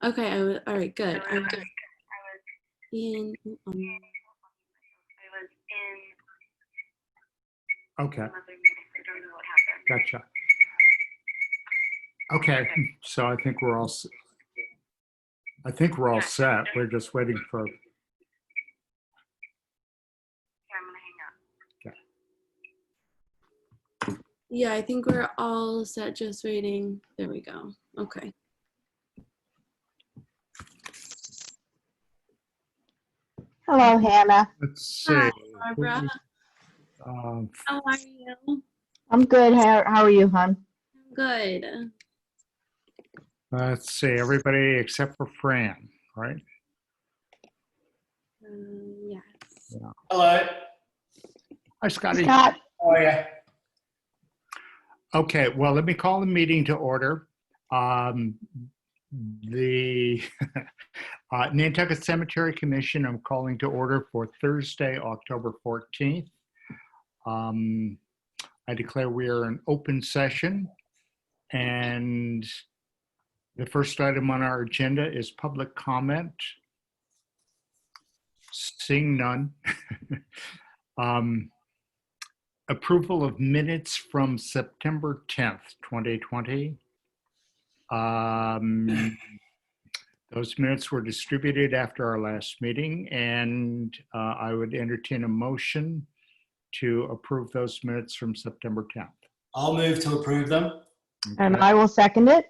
Okay, all right, good. I was in, Okay. Gotcha. Okay, so I think we're all set. We're just waiting for. yeah, I think we're all set, just waiting. There we go. Okay. Hello, Hannah. Let's see. Hi, Barbara. Um, How are you? I'm good. How are you, hon? Good. let's see, everybody except for Fran, right? Yes. Yeah. Hello. Hi, Scotty. Scott. How are you? Okay, well, let me call the meeting to order. The Nantucket Cemetery Commission, I'm calling to order for Thursday, October 14th. I declare we are in open session, and the first item on our agenda is public comment. Seeing none. Approval of minutes from September 10th, 2020. Those minutes were distributed after our last meeting, and I would entertain a motion to approve those minutes from September 10th. I'll move to approve them. And Okay. I will second it.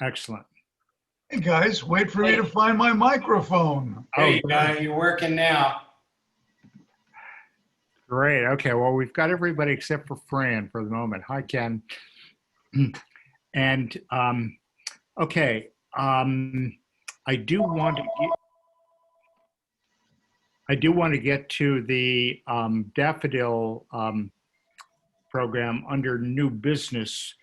Excellent. Hey guys, wait for me to find my microphone. There you go. You're working now. Great. Okay. Well, we've got everybody except for Fran for the moment. Hi, Ken. And okay, I do want to get to the Daffodil program under new business.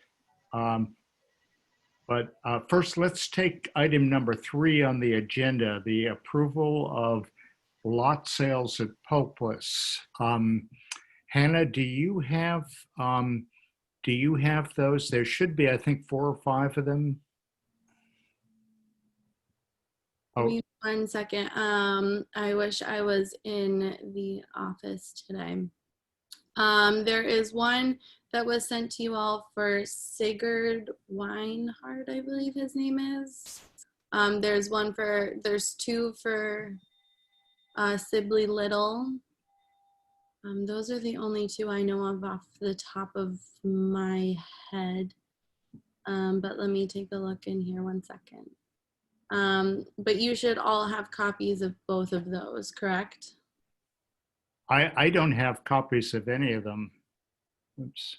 But first, let's take item number 3 on the agenda, the approval of lot sales at Pulpless. Hannah, do you have those? There should be, I think, 4 or 5 of them. Give Oh, me 1 second. I wish I was in the office today. There is one that was sent to you all for Sigurd Weinhardt, I believe his name is. There's 2 for Sibley Little. Those are the only 2 I know of off the top of my head. But let me take a look in here 1 second. But you should all have copies of both of those, correct? I don't have copies of any of them. Oops.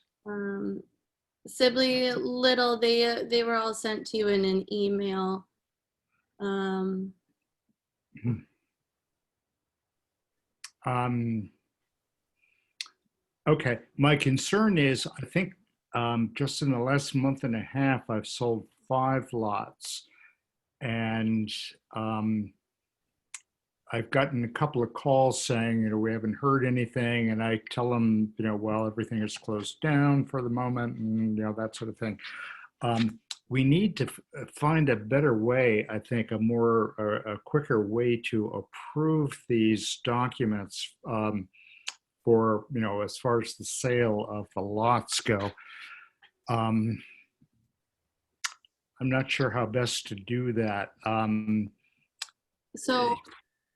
Sibley Little, they were all sent to you in an email. Okay, my concern is, I think just in the last month and a half, I've sold 5 lots, and I've gotten a couple of calls saying, we haven't heard anything, and I tell them, well, everything is closed down for the moment, and that sort of thing. We need to find a better way, I think, a quicker way to approve these documents for, as far as the sale of the lots go. I'm not sure how best to do that. So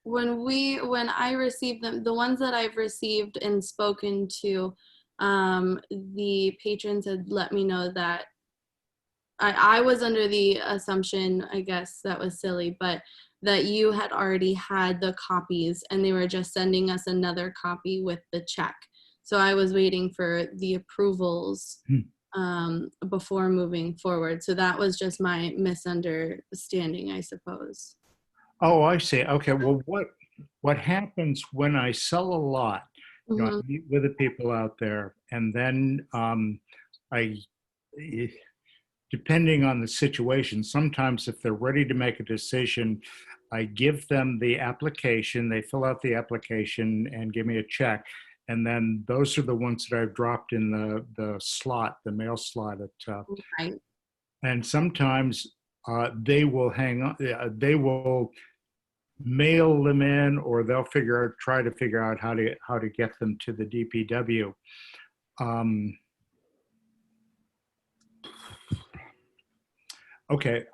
when I received them, the ones that I've received and spoken to, the patrons had let me know that I was under the assumption, I guess that was silly, but that you had already had the copies and they were just sending us another copy with the check. So I was waiting for the approvals before moving forward. So that was just my misunderstanding, I suppose. Oh, I see. Okay. Well, what happens when I sell a lot? I meet with the people out there, and then depending on the situation, sometimes if they're ready to make a decision, I give them the application, they fill out the application and give me a check. And then those are the ones that I've dropped in the slot, the mail slot at, Right. and sometimes they will hang on. They will mail them in, or they'll try to figure out how to get them to the DPW. Okay.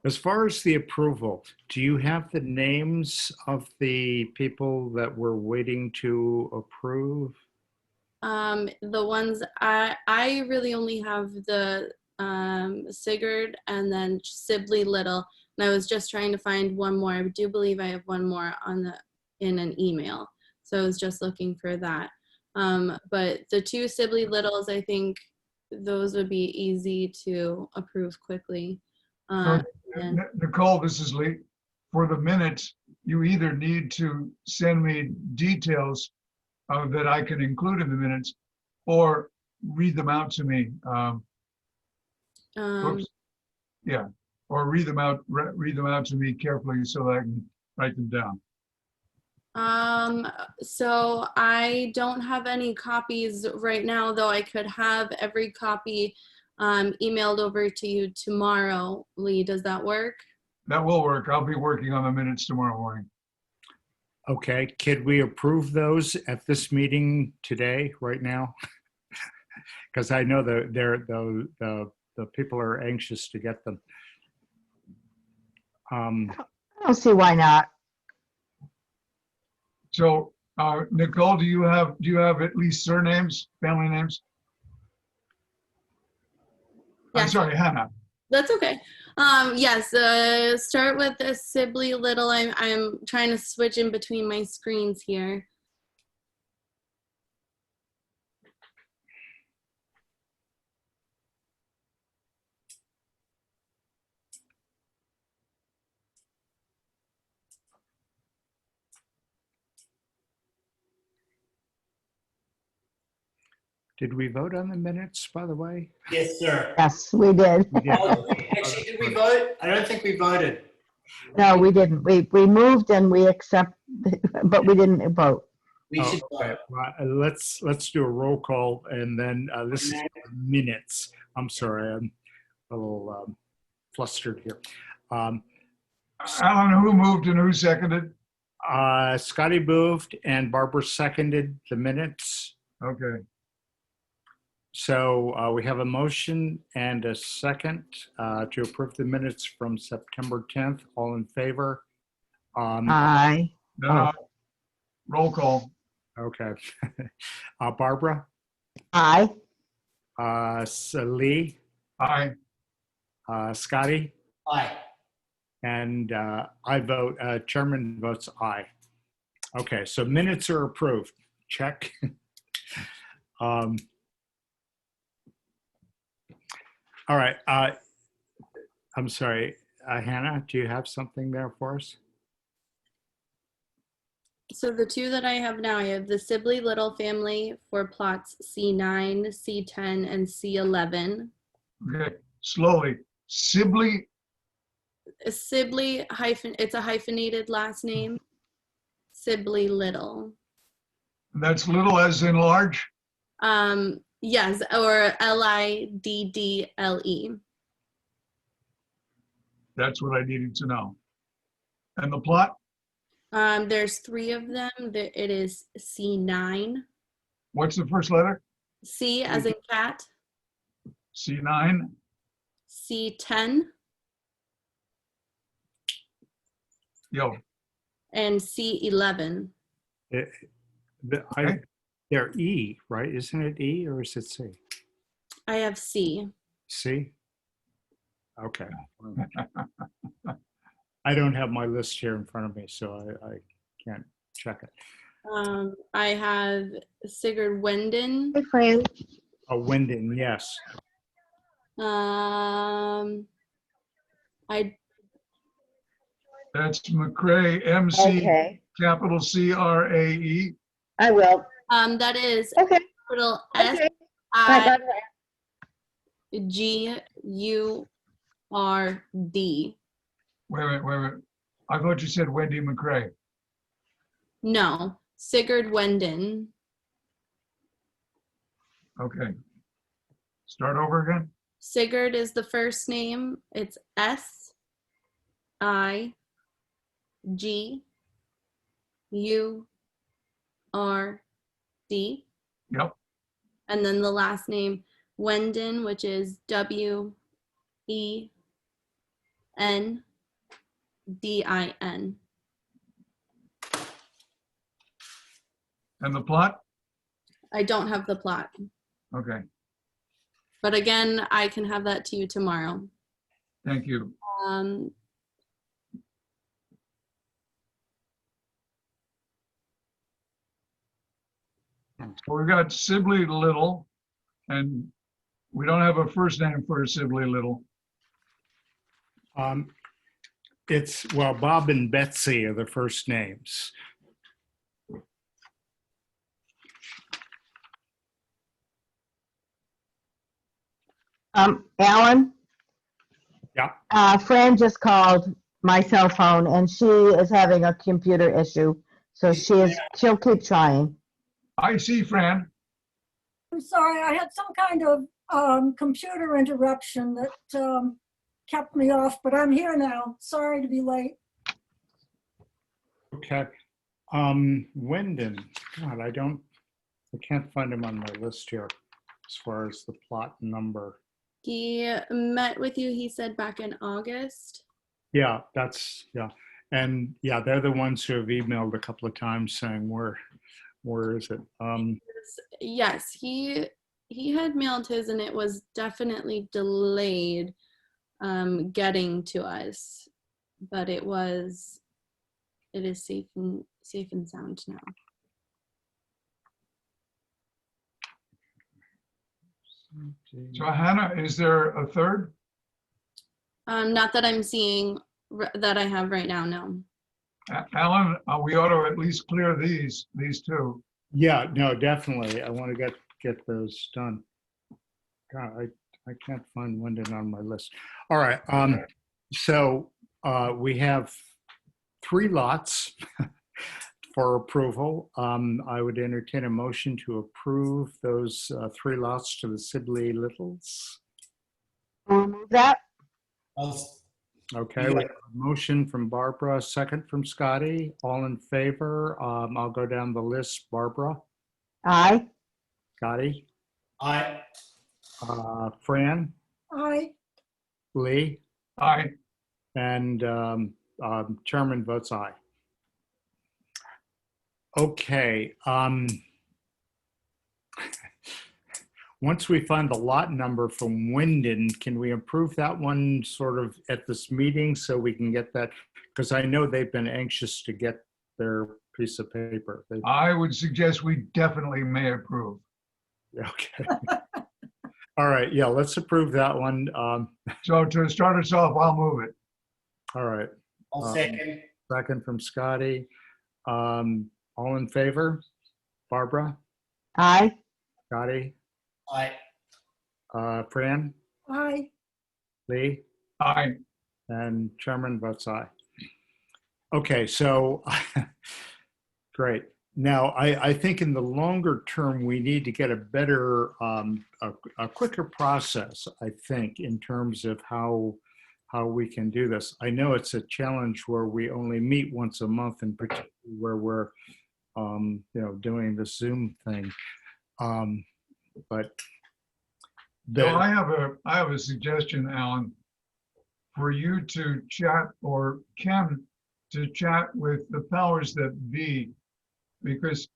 As far as the approval, do you have the names of the people that we're waiting to approve? The ones I really only have the Sigurd and then Sibley Little, and I was just trying to find one more. I do believe I have one more in an email, so I was just looking for that. But the two Sibley Littles, I think those would be easy to approve quickly. Nicole, this is Lee. For the minutes, you either need to send me details that I can include in the minutes, or read them out to me. Oops. Yeah, or read them out to me carefully so that I can write them down. So I don't have any copies right now, though I could have every copy emailed over to you tomorrow. Lee, does that work? That will work. I'll be working on the minutes tomorrow morning. Okay, could we approve those at this meeting today, right now? Because I know the people are anxious to get them. I don't see why not. So, Nicole, do you have at least surnames, family names? I'm Yes. sorry, Hannah. That's okay. Yes, start with the Sibley Little. I'm trying to switch in between my screens here. Did we vote on the minutes, by the way? Yes, sir. Yes, we did. We did. Actually, did we vote? I don't think we voted. No, we didn't. We moved and we accept, but we didn't vote. We should Okay, vote. well, let's do a roll call, and then this is minutes. I'm sorry, I'm a little flustered here. I don't know who moved and who seconded. Scotty moved and Barbara seconded the minutes. Okay. So we have a motion and a second to approve the minutes from September 10th. All in favor? Aye. No. Roll call. Okay. Barbara? Aye. Lee? Aye. Scotty? Aye. And I vote, chairman votes aye. Okay, so minutes are approved. Check. All right. I'm sorry. Hannah, do you have something there for us? So the two that I have now, I have the Sibley Little family for plots C9, C10, and C11. Okay. Slowly. Sibley. Sibley it's a hyphenated last name. Sibley Little. That's little as in large. Yes, or Liddle. That's what I needed to know. And the plot? There's three of them. It is C9. What's the first letter? C as in cat. C9. C10 Yo. and C11. They're E, right? Isn't it E or is it C? I have C. C? Okay. I don't have my list here in front of me, so I can't check it. I have Sigurd Wenden. Hey, Fran. Oh, Wyndon, yes. That's McCrae, MC, Okay, capital C-R-A-E. I will. That is Okay, capital okay. Bye, SIGURD. Wait. I thought you said Wendy McCrae. No, Sigurd Wenden. Okay. Start over again. Sigurd is the first name. It's Sigurd. Yep. And then the last name, Wendin, which is Wendin. And the plot? I don't have the plot, Okay, but again, I can have that to you tomorrow. thank you. Um, Well, we got Sibley Little, and we don't have a first name for Sibley Little. It's, well, Bob and Betsy are the first names. Alan, Yeah. Fran just called my cell phone and she is having a computer issue. So she'll keep trying. I see, Fran. I'm sorry, I had some kind of computer interruption that kept me off, but I'm here now. Sorry to be late. Okay. Wendon, God, I can't find him on my list here as far as the plot number. he met with you, he said, back in August. Yeah, yeah. And yeah, they're the ones who have emailed a couple of times saying, where is it? Yes, he had mailed his and it was definitely delayed getting to us, but it is safe and sound now. So Hannah, is there a third? Not that I'm seeing that I have right now, no. Alan, we ought to at least clear these two. Yeah, no, definitely. I want to get those done. God, I can't find Wendon on my list. All right. So we have 3 lots for approval. I would entertain a motion to approve those 3 lots to the Sibley Littles. Remove that. Okay, Yeah. we have a motion from Barbara, second from Scotty. All in favor? I'll go down the list. Barbara, Aye. Scotty, I, Fran, I, Lee, Aye. and Chairman votes aye. Okay. Once we find the lot number from Wyndon, can we approve that one sort of at this meeting so we can get that? Because I know they've been anxious to get their piece of paper. I would suggest we definitely may approve. Okay. All right. Yeah, let's approve that one. So to start us off, I'll move it. All right. I'll second. Second from Scotty. All in favor? Barbara, Aye. Scotty, I, Fran, I, Lee, Aye. and Chairman votes aye. Okay, so great. Now, I think in the longer term, we need to get a better, a quicker process, I think, in terms of how we can do this. I know it's a challenge where we only meet once a month, in particular where we're, doing the Zoom thing. But So I have a suggestion, Alan, for you to chat, or Ken to chat with the powers that be, because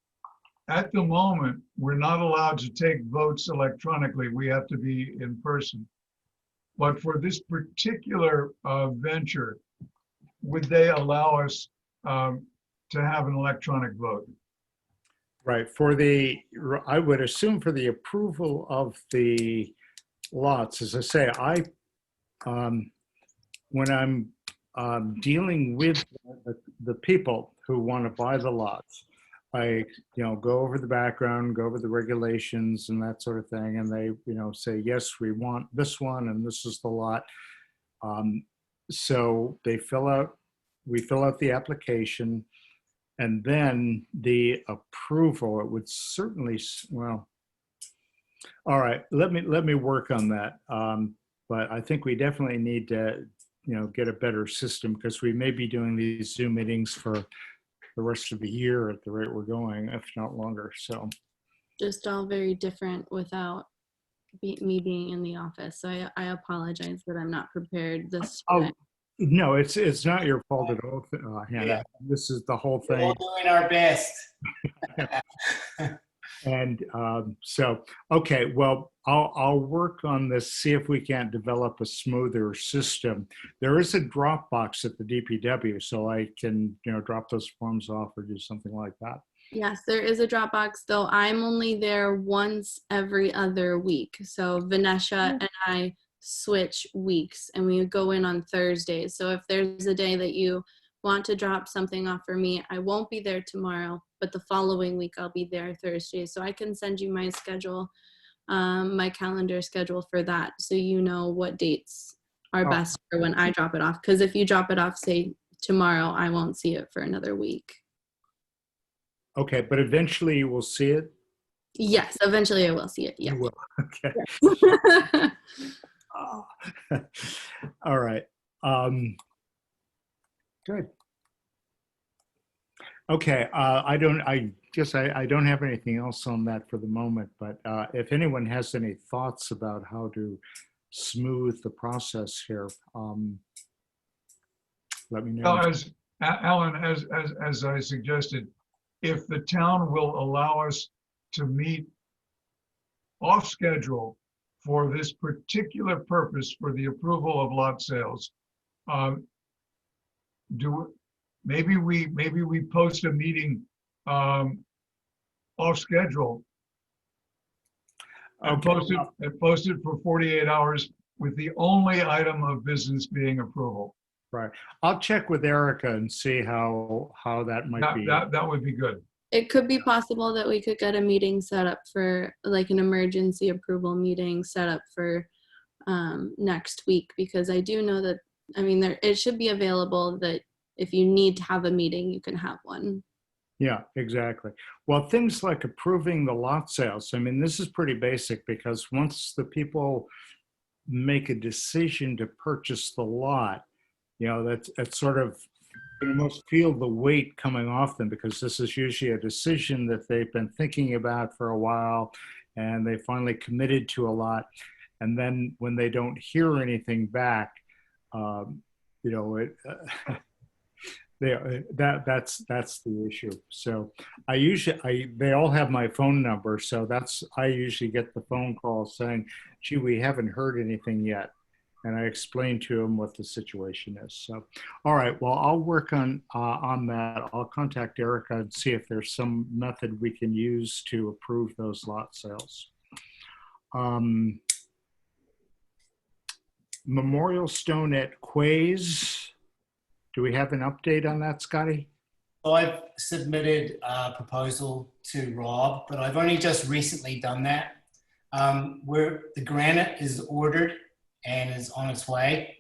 at the moment, we're not allowed to take votes electronically. We have to be in person. But for this particular venture, would they allow us to have an electronic vote? right, I would assume for the approval of the lots, as I say, when I'm dealing with the people who want to buy the lots, I, go over the background, go over the regulations and that sort of thing. And they, say, yes, we want this one and this is the lot. So we fill out the application, and then the approval, it would certainly, well, All right, let me work on that. But I think we definitely need to, get a better system because we may be doing these Zoom meetings for the rest of the year at the rate we're going, if not longer. So, Just all very different without me being in the office. So I apologize that I'm not prepared this oh time. no, it's not your fault at all, Hannah. Yeah. This is the whole We're all thing. doing our best. And so, okay, well, I'll work on this, see if we can't develop a smoother system. There is a Dropbox at the DPW, so I can, drop those forms off or do something like that. Yes, there is a Dropbox, though I'm only there once every other week. So Vanessa and I switch weeks and we go in on Thursdays. So if there's a day that you want to drop something off for me, I won't be there tomorrow, but the following week I'll be there Thursday. So I can send you my schedule, my calendar schedule for that, so you know what dates are best for when I drop it off. Because if you drop it off, say tomorrow, I won't see it for another week. Okay, but eventually you will see it? Yes, eventually I will see it. Yeah. You will, okay. Yeah. Oh. All right. Good. Okay, I guess I don't have anything else on that for the moment, but if anyone has any thoughts about how to smooth the process here, let me know. Well, as Alan, as I suggested, if the town will allow us to meet off schedule for this particular purpose for the approval of lot sales, maybe we post a meeting off schedule and post it for 48 hours with the only item of business being approval. Right. I'll check with Erica and see how that might be. That would be good. It could be possible that we could get a meeting set up for, like, an emergency approval meeting set up for next week, because I do know that, it should be available that if you need to have a meeting, you can have one. Yeah, exactly. Well, things like approving the lot sales, this is pretty basic because once the people make a decision to purchase the lot, that's sort of, you almost feel the weight coming off them because this is usually a decision that they've been thinking about for a while and they finally committed to a lot. And then when they don't hear anything back, that's the issue. So they all have my phone number. So I usually get the phone call saying, gee, we haven't heard anything yet. And I explain to them what the situation is. So, all right, well, I'll work on that. I'll contact Erica and see if there's some method we can use to approve those lot sales. Memorial Stone at Quays. Do we have an update on that, Scotty? So I've submitted a proposal to Rob, but I've only just recently done that. Where the granite is ordered and is on its way.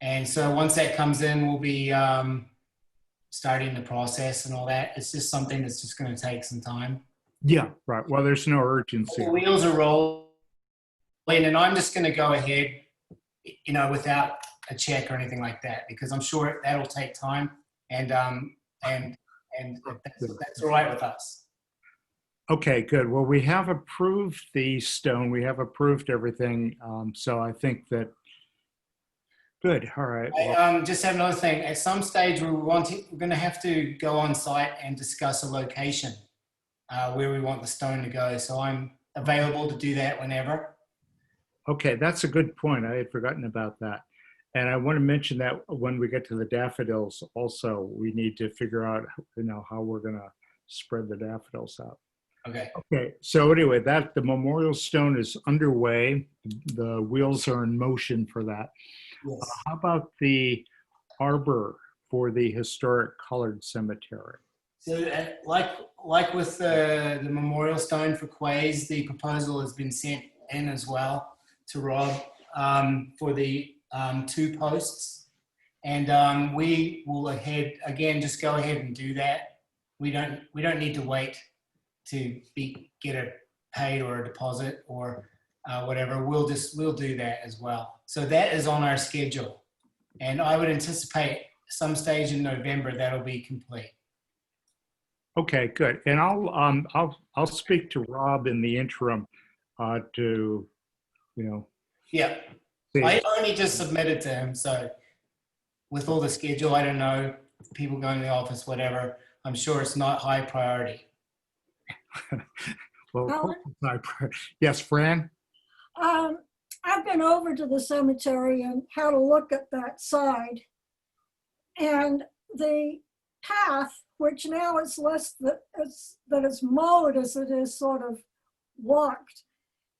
And so once that comes in, we'll be starting the process and all that. It's just something that's just going to take some time. Yeah, right. Well, there's no urgency. The wheels are rolling, and I'm just going to go ahead, without a check or anything like that, because I'm sure that'll take time, and that's all right with us. Okay, good. Well, we have approved the stone. We have approved everything. So I think that, good. All right. I just have another thing. At some stage, we're going to have to go on site and discuss a location where we want the stone to go. So I'm available to do that whenever. Okay, that's a good point. I had forgotten about that. And I want to mention that when we get to the daffodils also, we need to figure out, how we're going to spread the daffodils out. Okay. Okay, so anyway, the memorial stone is underway. The wheels are in motion for that. Yes. How about the arbor for the historic colored cemetery? So like with the memorial stone for Quays, the proposal has been sent in as well to Rob for the 2 posts. And we will just go ahead and do that. We don't need to wait to get a paid or a deposit or whatever, we'll do that as well. So that is on our schedule. And I would anticipate some stage in November that'll be complete. Okay, good. And I'll speak to Rob in the interim to, Yeah, see. I only just submitted to him, so with all the schedule, I don't know, people going to the office, whatever, I'm sure it's not high priority. Well, of Alan? course it's not. Yes, Fran? I've been over to the cemetery and had a look at that side. And the path, which now is less that it's mowed as it is sort of walked,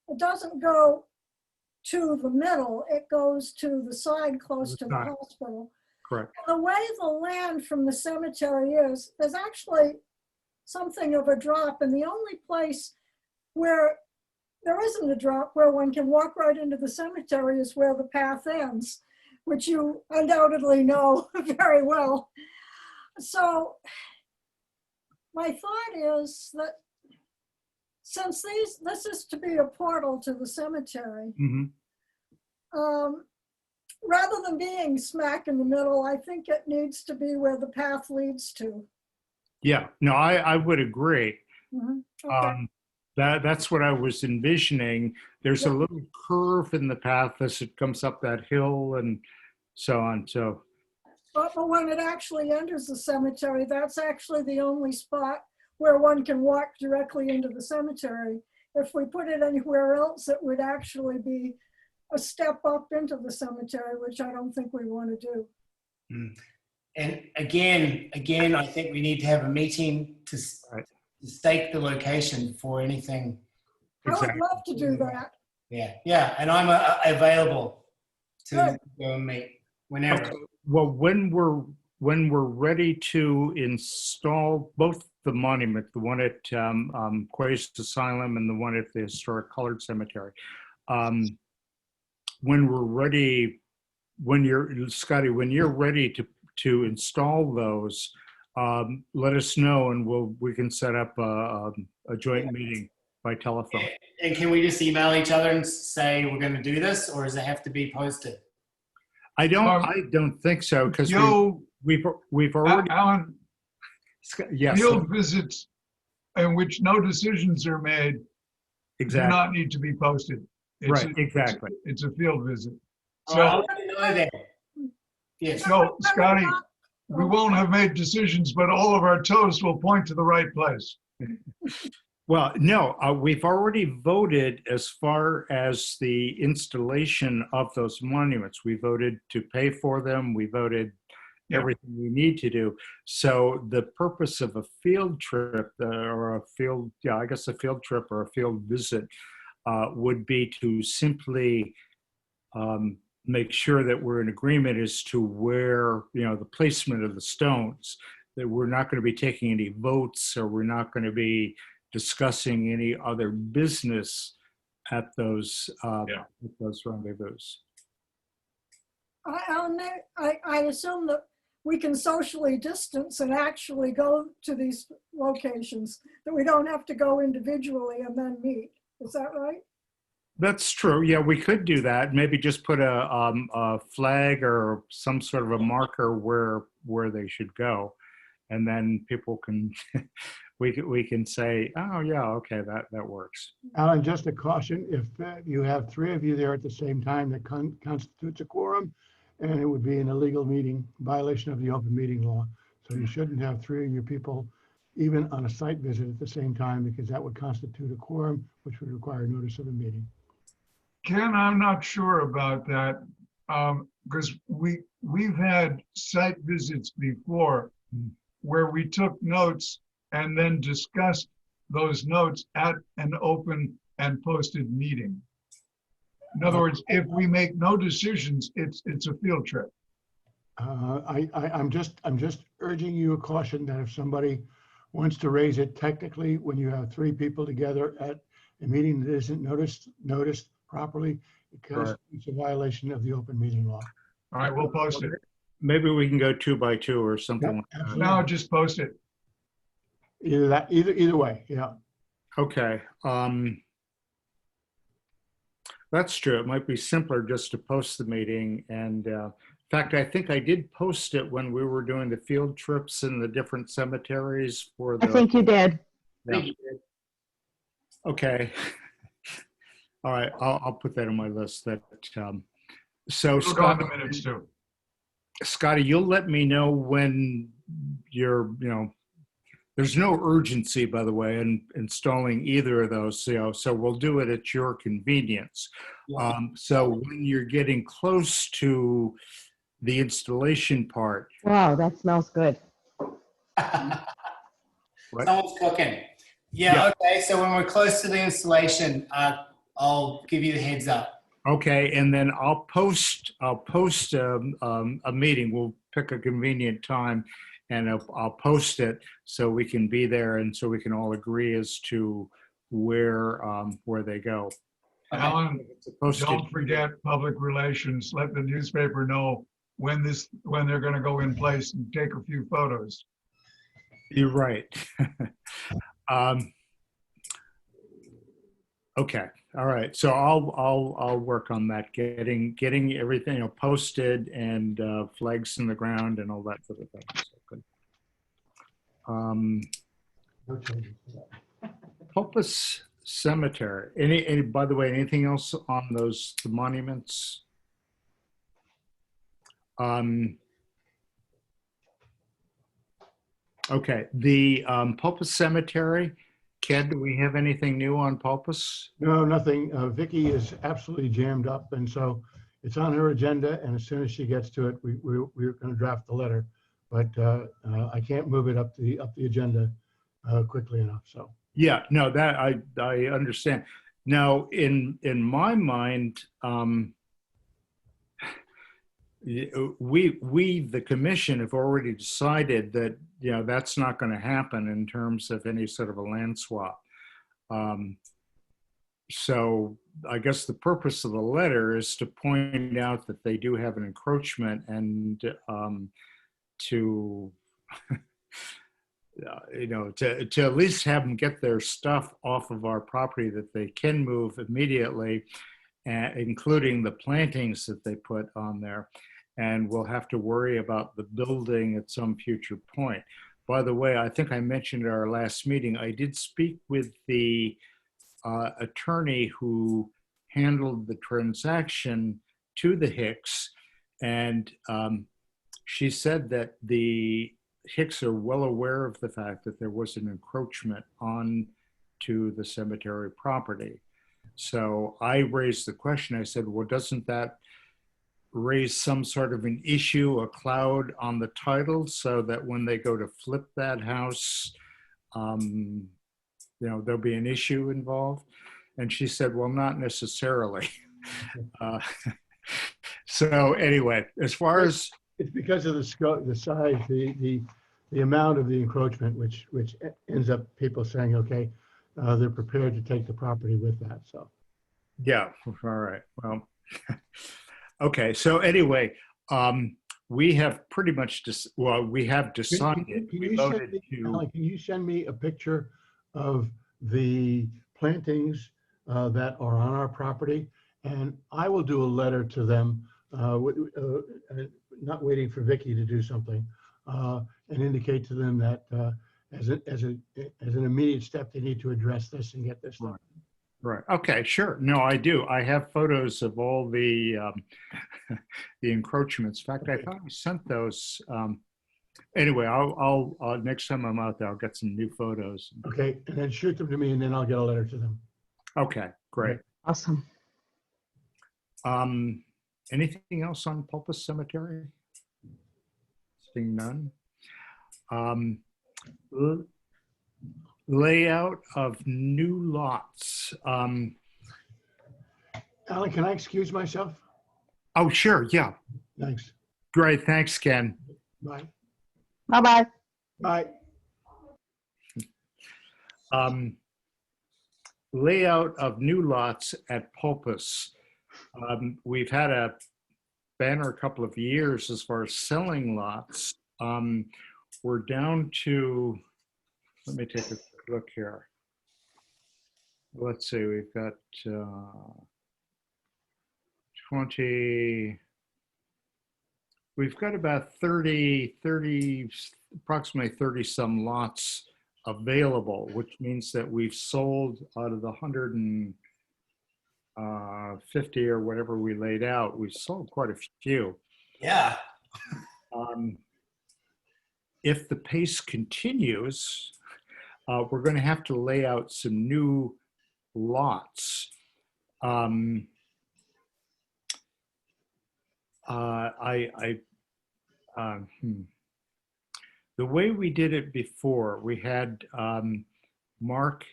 it doesn't go to the middle, it goes to the side close to the side. hospital. Correct. And the way the land from the cemetery is, there's actually something of a drop, and the only place where there isn't a drop where one can walk right into the cemetery is where the path ends, which you undoubtedly know very well. So my thought is that since this is to be a portal to the cemetery, rather than being smack in the middle, I think it needs to be where the path leads to. Yeah, no, I would agree. Okay. That's what I was envisioning. There's a little curve in the path as it comes up that hill and so on. So, But when it actually enters the cemetery, that's actually the only spot where one can walk directly into the cemetery. If we put it anywhere else, it would actually be a step up into the cemetery, which I don't think we want to do. And again, I think we need to have a meeting to stake the location for anything. I would love to do that. Yeah, and I'm available to go and meet whenever. okay. Well, when we're ready to install both the monument, the one at Quay's Asylum and the one at the Historic Colored Cemetery, when we're ready, Scotty, when you're ready to install those, let us know and we can set up a joint meeting by telephone. And can we just email each other and say we're going to do this, or does it have to be posted? I don't think so, because we've already. Alan, Yes. field visits in which no decisions are made do not need to be posted. Exactly. It's a field visit. So So, I want to know that. Yes. so Scotty, we won't have made decisions, but all of our toes will point to the right place. Well, no, we've already voted as far as the installation of those monuments. We voted to pay for them. We voted everything we need to do. So the purpose of a field trip or a field trip or a field visit would be to simply make sure that we're in agreement as to where, the placement of the stones, that we're not going to be taking any votes, or we're not going to be discussing any other business at those rendezvous. I assume that we can socially distance and actually go to these locations, that we don't have to go individually and then meet. Is that right? That's true. Yeah, we could do that. Maybe just put a flag or some sort of a marker where they should go, and then people can we can say, oh yeah, okay, that works. Alan, just a caution: if you have 3 of you there at the same time, that constitutes a quorum, and it would be an illegal meeting, violation of the open meeting law. So you shouldn't have 3 of your people even on a site visit at the same time, because that would constitute a quorum, which would require notice of a meeting. Ken, I'm not sure about that, because we've had site visits before where we took notes and then discussed those notes at an open and posted meeting. In other words, if we make no decisions, it's a field trip. I'm just urging you a caution that if somebody wants to raise it technically, when you have 3 people together at a meeting that isn't noticed properly, because it's a violation of the open meeting law. All right, we'll post it. Maybe we can go 2 by 2 or something like that. No, just post it. Either way, yeah. Okay. That's true. It might be simpler just to post the meeting. And in fact, I think I did post it when we were doing the field trips in the different cemeteries for I the. think you did. Yeah. Okay. All right. I'll put that on my list. That so It'll go in the minutes too. Scotty, you'll let me know when you're, there's no urgency, by the way, in installing either of those, so we'll do it at your convenience. Yeah. So when you're getting close to the installation part. Wow, that smells good. What? Someone's cooking. Yeah, okay. So when we're close to the installation, I'll give you the heads up. Okay, and then I'll post a meeting. We'll pick a convenient time, and I'll post it so we can be there, and so we can all agree as to where they go. Alan, It's posted. don't forget public relations. Let the newspaper know when they're going to go in place and take a few photos. You're right. Okay. All right. So I'll work on that, getting everything posted and flags in the ground and all that sort of thing. So good. No changes to that. Popus Cemetery. Any by the way, anything else on the monuments? Okay. The Popus Cemetery. Ken, do we have anything new on Pulpless? No, nothing. Vicky is absolutely jammed up, and so it's on her agenda. And as soon as she gets to it, we're going to draft the letter. But I can't move it up the agenda quickly enough. So Yeah, no, that I understand. Now, in my mind, we the commission have already decided that that's not going to happen in terms of any sort of a land swap. So I guess the purpose of the letter is to point out that they do have an encroachment and to to at least have them get their stuff off of our property that they can move immediately, including the plantings that they put on there. And we'll have to worry about the building at some future point. By the way, I think I mentioned at our last meeting, I did speak with the attorney who handled the transaction to the Hicks, and she said that the Hicks are well aware of the fact that there was an encroachment on to the cemetery property. So I raised the question, I said, well, doesn't that raise some sort of an issue, a cloud on the title, so that when they go to flip that house, there'll be an issue involved? And she said, well, not necessarily. So anyway, as far as it's because of the scope, the size, the amount of the encroachment, which ends up people saying, okay, they're prepared to take the property with that. So yeah, all right. Well, okay. So anyway, we have pretty much we have decided. Can you send me a picture of the plantings that are on our property, and I will do a letter to them, not waiting for Vicky to do something, and indicate to them that as an immediate step, they need to address this and get this done. Right. Okay. Sure. No, I do. I have photos of all the the encroachments. In fact, I thought I sent those. Anyway, I'll next time I'm out there, I'll get some new photos. Okay, and then shoot them to me, and then I'll get a letter to them. Okay. Great. Awesome. Anything else on Pulpless Cemetery? Seeing none. Layout of new lots. Alan, can I excuse myself? Oh, sure. Yeah. Thanks. Great. Thanks, Ken. Bye. Bye-bye. Bye. Layout of new lots at Popus. We've had a banner a couple of years as far as selling lots. We're down to, let me take a quick look here. Let's see, we've got 20, we've got about 30, approximately 30 some lots available, which means that we've sold out of the 150 or whatever we laid out, we've sold quite a few. Yeah. If the pace continues, we're going to have to lay out some new lots. The way we did it before, we had Mark,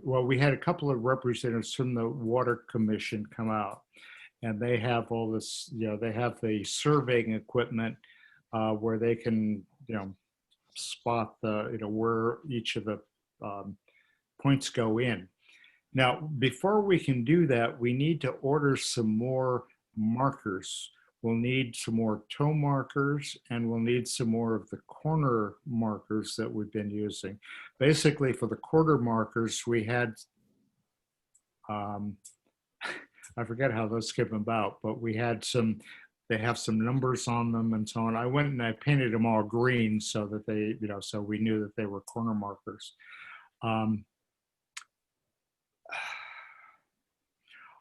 we had a couple of representatives from the Water Commission come out, and they have all this, they have the surveying equipment where they can, spot the, where each of the points go in. Now, before we can do that, we need to order some more markers. We'll need some more toe markers, and we'll need some more of the corner markers that we've been using. Basically, for the quarter markers, we had, I forget how those came about, but we had some, they have some numbers on them and so on. I went and I painted them all green so that they, so we knew that they were corner markers. All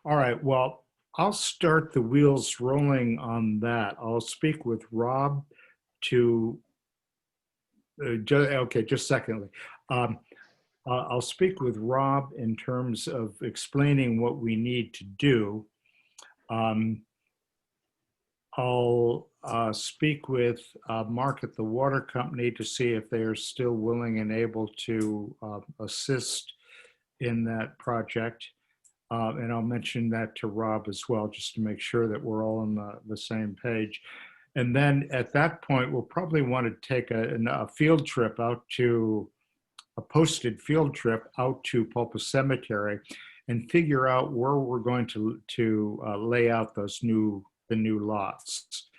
right, well, I'll start the wheels rolling on that. I'll speak with Rob to, just secondly. I'll speak with Rob in terms of explaining what we need to do. I'll speak with Mark at the water company to see if they are still willing and able to assist in that project. And I'll mention that to Rob as well, just to make sure that we're all on the same page. And then at that point, we'll probably want to take a field trip out to, a posted field trip out to Pulpless Cemetery and figure out where we're going to lay out the new lots.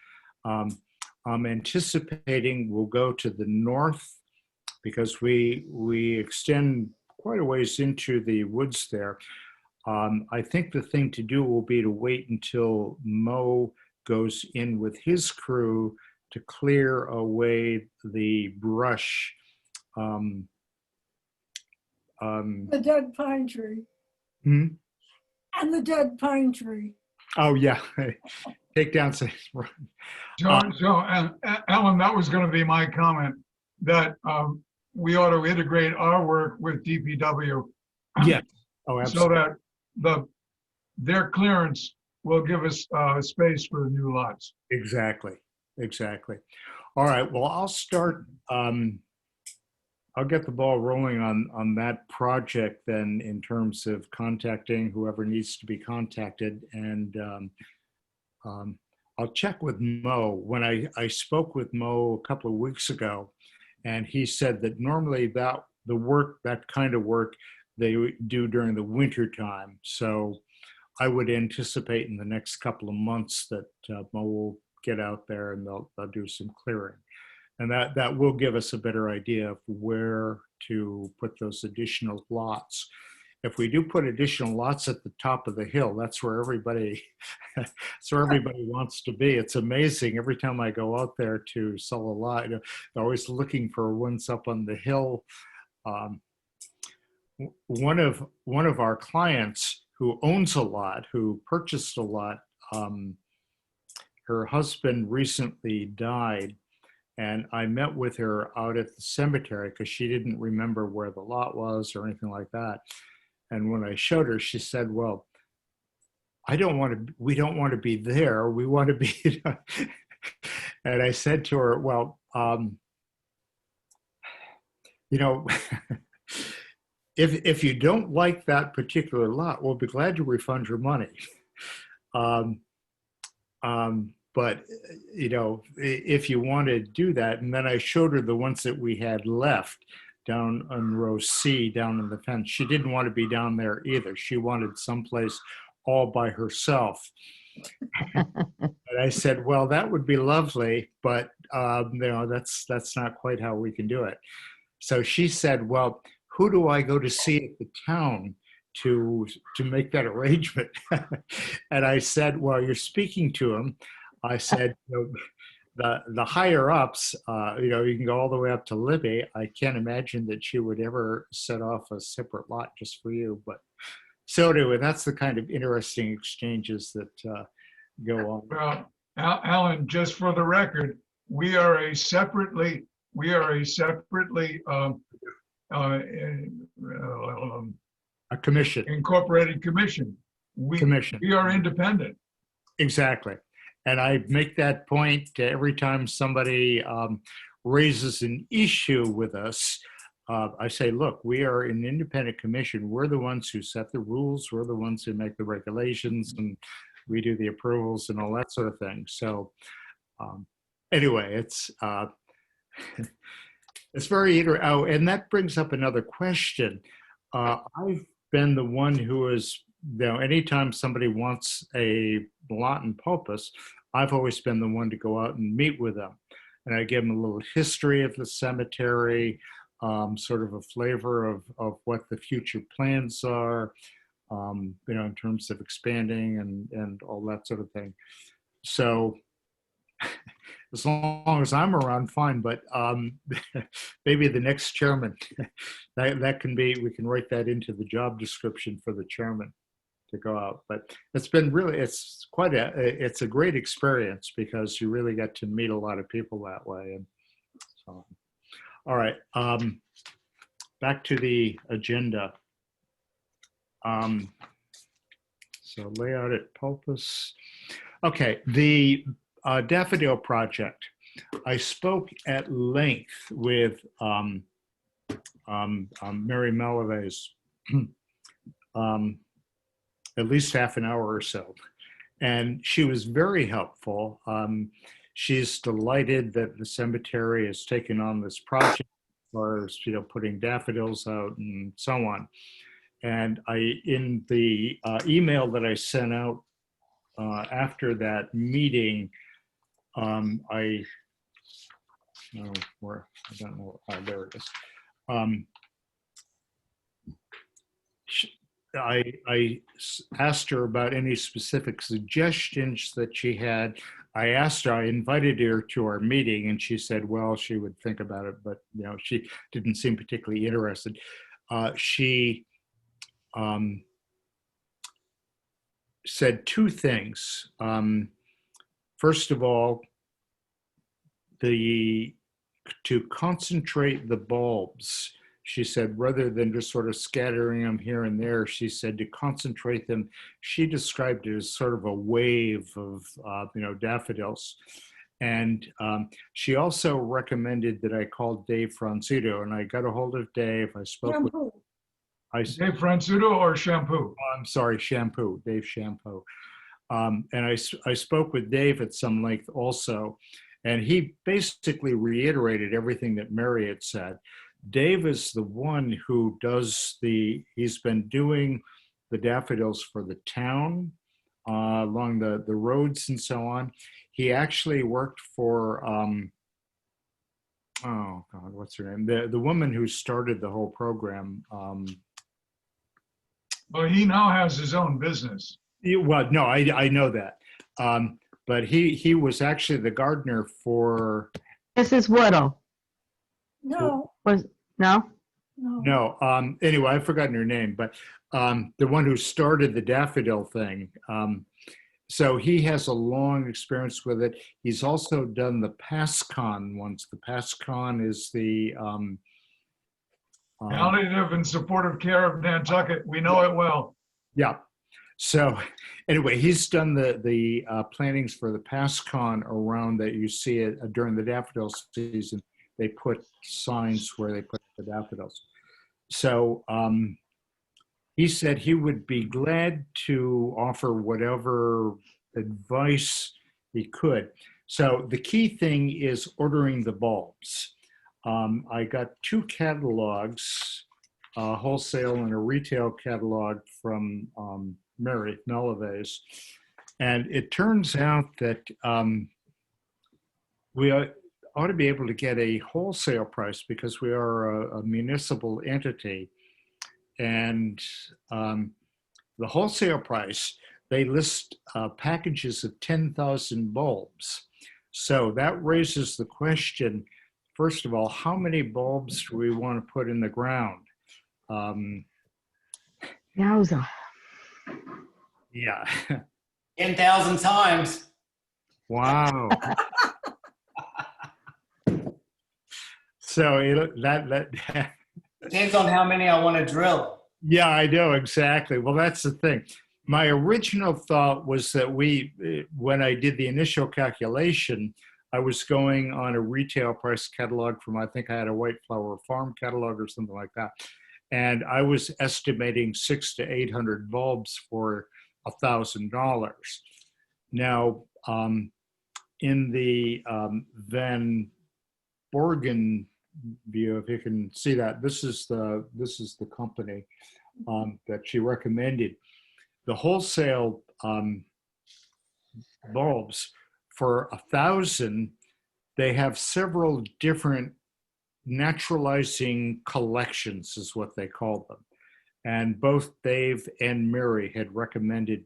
I'm anticipating we'll go to the north because we extend quite a ways into the woods there. I think the thing to do will be to wait until Mo goes in with his crew to clear away the brush. The dead pine tree. Hmm? And the dead pine tree. Oh, yeah. Take down some. John, and Ellen, that was going to be my comment, that we ought to integrate our work with DPW. Yeah. Oh, absolutely. So that their clearance will give us space for the new lots. Exactly. All right. Well, I'll start. I'll get the ball rolling on that project then, in terms of contacting whoever needs to be contacted, and I'll check with Mo. When I spoke with Mo a couple of weeks ago, and he said that normally that kind of work they do during the winter time. So I would anticipate in the next couple of months that Mo will get out there and they'll do some clearing. And that will give us a better idea of where to put those additional lots. If we do put additional lots at the top of the hill, that's where everybody wants to be. It's amazing. Every time I go out there to sell a lot, they're always looking for ones up on the hill. One of our clients who owns a lot, who purchased a lot, her husband recently died. And I met with her out at the cemetery because she didn't remember where the lot was or anything like that. And when I showed her, she said, well, we don't want to be there. We want to be, and I said to her, well, if you don't like that particular lot, we'll be glad to refund your money. But, if you want to do that, and then I showed her the ones that we had left down on row C, down in the fence. She didn't want to be down there either. She wanted someplace all by herself. And I said, well, that would be lovely, but, that's not quite how we can do it. So she said, well, who do I go to see at the town to make that arrangement. And I said, well, you're speaking to him. I said, the higher ups, you can go all the way up to Libby. I can't imagine that she would ever set off a separate lot just for you. But so anyway, that's the kind of interesting exchanges that go on. Well, Alan, just for the record, we are a separately A commission. incorporated commission. Commission. We are independent. Exactly. And I make that point every time somebody raises an issue with us. I say, look, we are an independent commission. We're the ones who set the rules. We're the ones who make the regulations, and we do the approvals and all that sort of thing. So anyway, it's very interesting. Oh, and that brings up another question. I've been the one who is, anytime somebody wants a lot in Popus, I've always been the one to go out and meet with them. And I give them a little history of the cemetery, sort of a flavor of what the future plans are, in terms of expanding and all that sort of thing. So as long as I'm around, fine, but maybe the next chairman, that can be, we can write that into the job description for the chairman to go out. But it's been really, it's a great experience because you really get to meet a lot of people that way. And so, all right, back to the agenda. So layout at Pulpless. Okay, the Daffodil Project. I spoke at length with Mary Malaves, at least half an hour or so. And she was very helpful. She's delighted that the cemetery has taken on this project as far as, putting daffodils out and so on. And in the email that I sent out after that meeting, I don't know, there it is. I asked her about any specific suggestions that she had. I invited her to our meeting, and she said, well, she would think about it, but she didn't seem particularly interested. She said two things. First of all, to concentrate the bulbs. She said, rather than just sort of scattering them here and there, she said to concentrate them. She described it as sort of a wave of, daffodils. And she also recommended that I call Dave Franzuto, and I got a hold of Dave. I spoke with Dave Franzuto or Shampoo? I'm sorry, Shampoo, Dave Shampoo. And I spoke with Dave at some length also, and he basically reiterated everything that Mary had said. Dave is the one who he's been doing the daffodils for the town along the roads and so on. He actually worked for, oh God, what's her name? The woman who started the whole program. Well, he now has his own business. Well, no, I know that. But he was actually the gardener for. Mrs. Whittle. No, No? no. No. Anyway, I've forgotten her name, but the one who started the daffodil thing. So he has a long experience with it. He's also done the PASCON once. The PASCON is the Palliative and supportive care of Nantucket. We know it well. Yeah. So anyway, he's done the plantings for the PASCON around that you see it during the daffodil season. They put signs where they put the daffodils. So he said he would be glad to offer whatever advice he could. So the key thing is ordering the bulbs. I got two catalogs, a wholesale and a retail catalog from Mary Malaves. And it turns out that we ought to be able to get a wholesale price because we are a municipal entity. and the wholesale price, they list packages of 10,000 bulbs. So that raises the question, first of all, how many bulbs do we want to put in the ground? Yowza. Yeah. 10,000 times. Wow. So that Depends on how many I want to drill. yeah, I know exactly. Well, that's the thing. My original thought was that when I did the initial calculation, I was going on a retail price catalog from, I think I had a White Flower Farm catalog or something like that. And I was estimating 600 to 800 bulbs for $1,000. Now, in the Van Borgen view, if you can see that, this is the company that she recommended. The wholesale bulbs for 1,000, they have several different naturalizing collections, is what they call them. And both Dave and Mary had recommended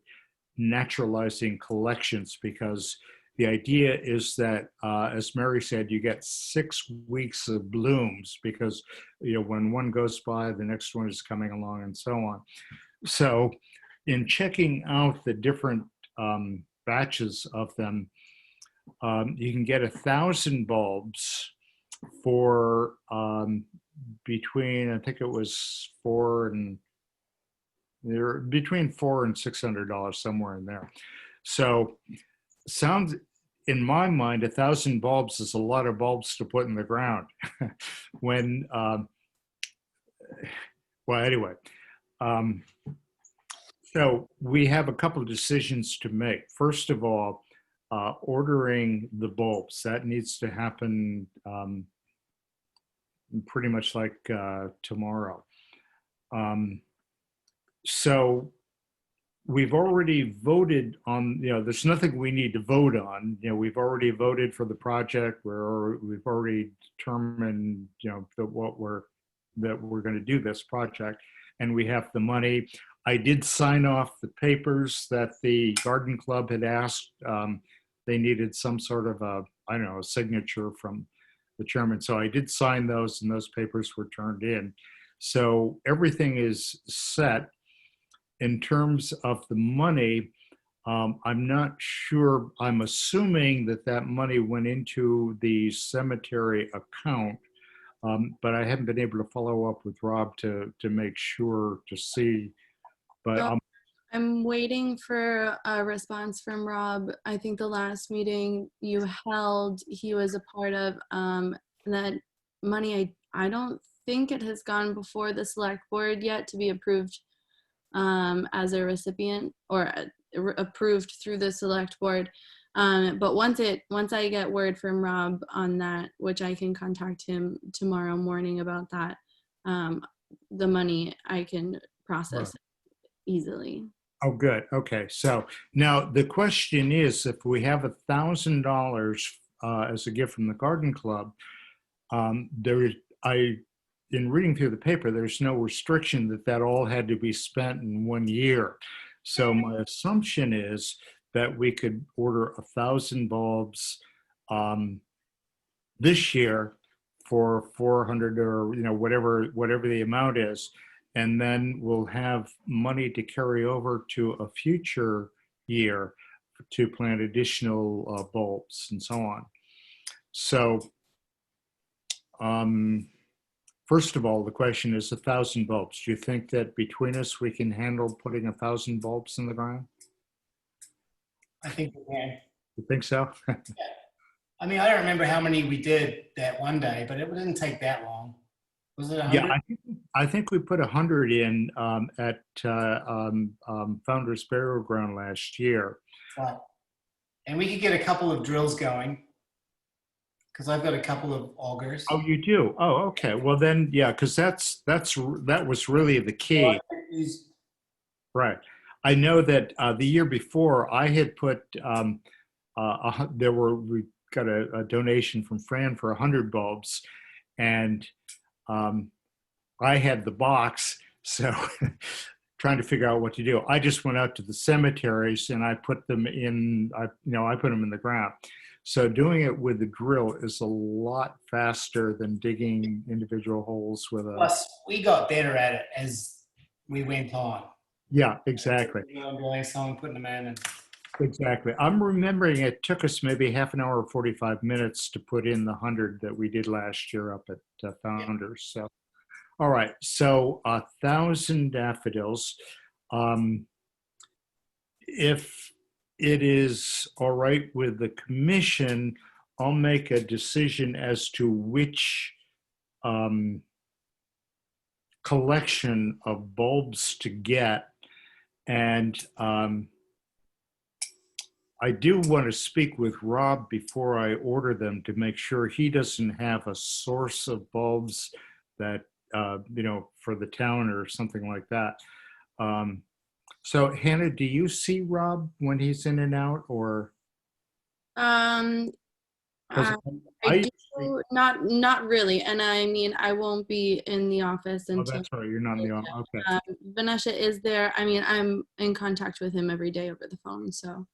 naturalizing collections because the idea is that, as Mary said, you get 6 weeks of blooms because, you know, when one goes by, the next one is coming along and so on. So in checking out the different batches of them, you can get 1,000 bulbs for between, I think it was between $400 and $600, somewhere in there. So sounds, in my mind, 1,000 bulbs is a lot of bulbs to put in the ground. When, well, anyway. So we have a couple of decisions to make. First of all, ordering the bulbs. That needs to happen pretty much like tomorrow. So we've already voted on, you know, there's nothing we need to vote on. You know, we've already voted for the project. We've already determined, you know, that we're going to do this project, and we have the money. I did sign off the papers that the garden club had asked. They needed some sort of a, I don't know, a signature from the chairman. So I did sign those, and those papers were turned in. So everything is set. In terms of the money, I'm not sure. I'm assuming that money went into the cemetery account, but I haven't been able to follow up with Rob to make sure to see. But I'm waiting for a response from Rob. I think the last meeting you held, he was a part of, that money, I don't think it has gone before the select board yet to be approved as a recipient or approved through the select board. But once I get word from Rob on that, which I can contact him tomorrow morning about that, the money I can process easily. oh, good. Okay. So now the question is, if we have $1,000 as a gift from the garden club, in reading through the paper, there's no restriction that all had to be spent in 1 year. So my assumption is that we could order 1,000 bulbs this year for 400 or, you know, whatever the amount is, and then we'll have money to carry over to a future year to plant additional bulbs and so on. So first of all, the question is 1,000 bulbs. Do you think that between us we can handle putting 1,000 bulbs in the ground? I think we can. You think so? Yeah. I mean, I don't remember how many we did that one day, but it didn't take that long. Was it 100? Yeah, I think we put 100 in at Founders Burial Ground last year. Right. And we could get a couple of drills going because I've got a couple of augers. Oh, you do? Oh, okay. Well, then, yeah, because that was really the key. Right. I know that the year before I had put we got a donation from Fran for 100 bulbs, and I had the box, So trying to figure out what to do. I just went out to the cemeteries and I put them in, I put them in the ground. So doing it with the drill is a lot faster than digging individual holes with a. Plus, we got better at it as we went on. Yeah, exactly. Drilling some, putting them in. Exactly. I'm remembering it took us maybe half an hour or 45 minutes to put in the 100 that we did last year up at Founders. So, all right. So 1,000 daffodils. If it is all right with the commission, I'll make a decision as to which collection of bulbs to get. And I do want to speak with Rob before I order them to make sure he doesn't have a source of bulbs that, for the town or something like that. So Hannah, do you see Rob when he's in and out, or? I do not really, and I mean I won't be in the office Oh, until. that's right. You're not in the office. Okay. Vanessa is there. I mean, I'm in contact with him every day over the phone. So.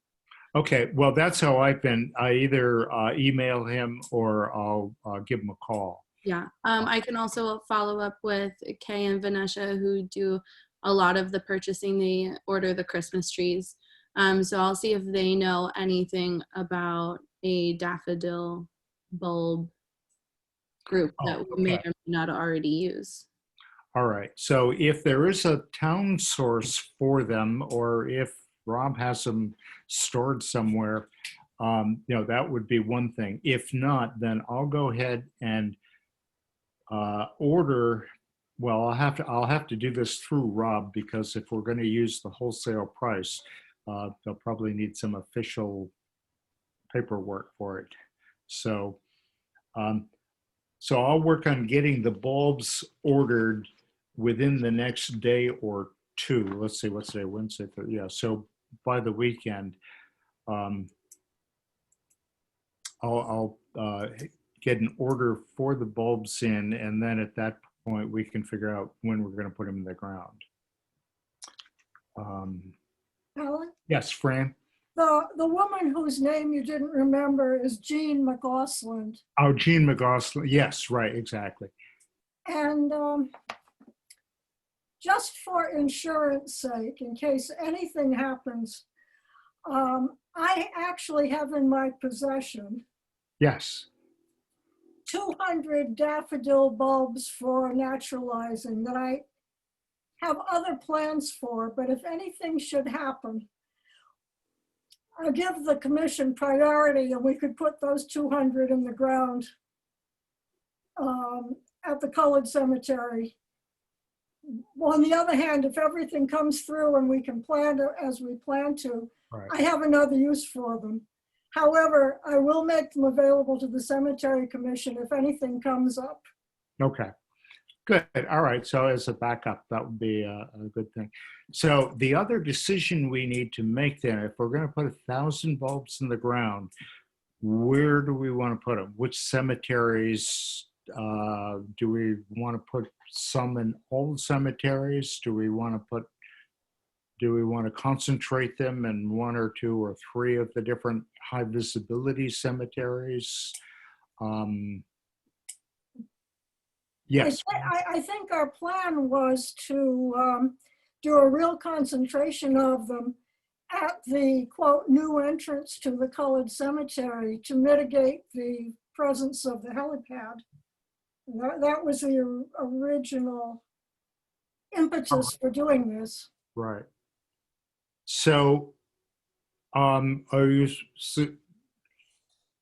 Okay. Well, that's how I've been. I either email him or I'll give him a call. Yeah. I can also follow up with Kay and Vanessa, who do a lot of the purchasing. They order the Christmas trees. So I'll see if they know anything about a daffodil bulb group that we may or may not already use. All right. So if there is a town source for them, or if Rob has them stored somewhere, that would be one thing. If not, then I'll go ahead and order. Well, I'll have to do this through Rob, because if we're going to use the wholesale price, they'll probably need some official paperwork for it. So, so I'll work on getting the bulbs ordered within the next day or two. Let's see, what's today? Wednesday. Yeah. So by the weekend, I'll get an order for the bulbs in, and then at that point we can figure out when we're going to put them in the ground. Alan, Yes, Fran. the woman whose name you didn't remember is Jean McGosland. Oh, Jean McGosland. Yes, right, exactly. And just for insurance sake, in case anything happens, I actually have in my possession Yes. 200 daffodil bulbs for naturalizing that I have other plans for, but if anything should happen, I'll give the commission priority and we could put those 200 in the ground at the colored cemetery. Well, on the other hand, if everything comes through and we can plan as we plan to, Right. I have another use for them. However, I will make them available to the cemetery commission if anything comes up. Okay. Good. All right. So as a backup, that would be a good thing. So the other decision we need to make then, if we're going to put 1,000 bulbs in the ground, where do we want to put them? Which cemeteries? Do we want to put some in all the cemeteries? Do we want to concentrate them in one or two or three of the different high visibility cemeteries? Yes. I think our plan was to do a real concentration of them at the quote new entrance to the colored cemetery to mitigate the presence of the helipad. That was the original impetus for doing this. Right. So,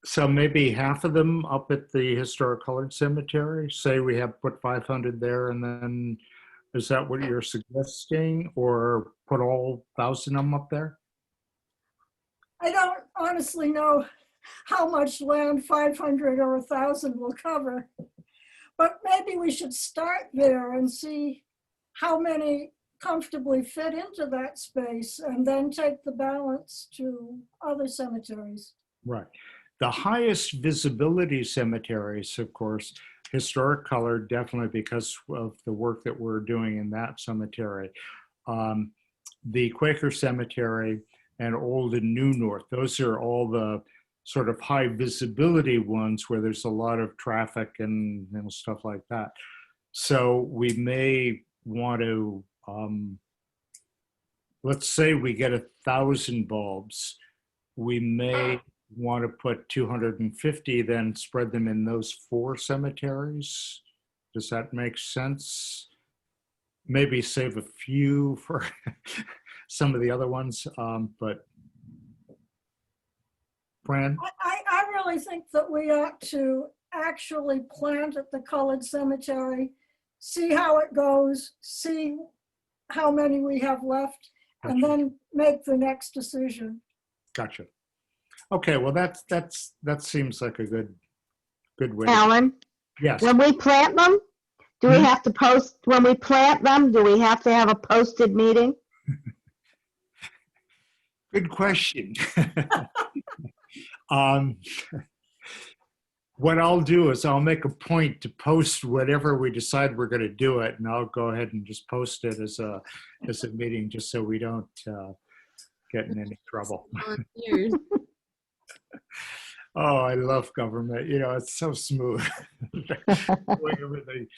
so maybe half of them up at the historic colored cemetery? Say we have put 500 there, and then is that what you're suggesting, or put all 1,000 of them up there? I don't honestly know how much land 500 or 1,000 will cover, but maybe we should start there and see how many comfortably fit into that space and then take the balance to other cemeteries. Right. The highest visibility cemeteries, of course, Historic color, definitely because of the work that we're doing in that cemetery. The Quaker Cemetery and Old and New North, those are all the sort of high visibility ones where there's a lot of traffic and stuff like that. So we may want to, let's say we get 1,000 bulbs, we may want to put 250, then spread them in those 4 cemeteries. Does that make sense? Maybe save a few for some of the other ones, but Fran? I really think that we ought to actually plant at the colored cemetery, see how it goes, see how many we have left, and Gotcha. then make the next decision. Gotcha. Okay, well that seems like a good way. Alan, Yes. when we plant them, do we Hmm? have to post, when we plant them, do we have to have a posted meeting? Good question. um, what I'll do is I'll make a point to post whatever we decide we're going to do it, and I'll go ahead and just post it as a meeting, just so we don't get in any trouble. Volunteers. Oh, I love government. You know, it's so smooth. The way everything.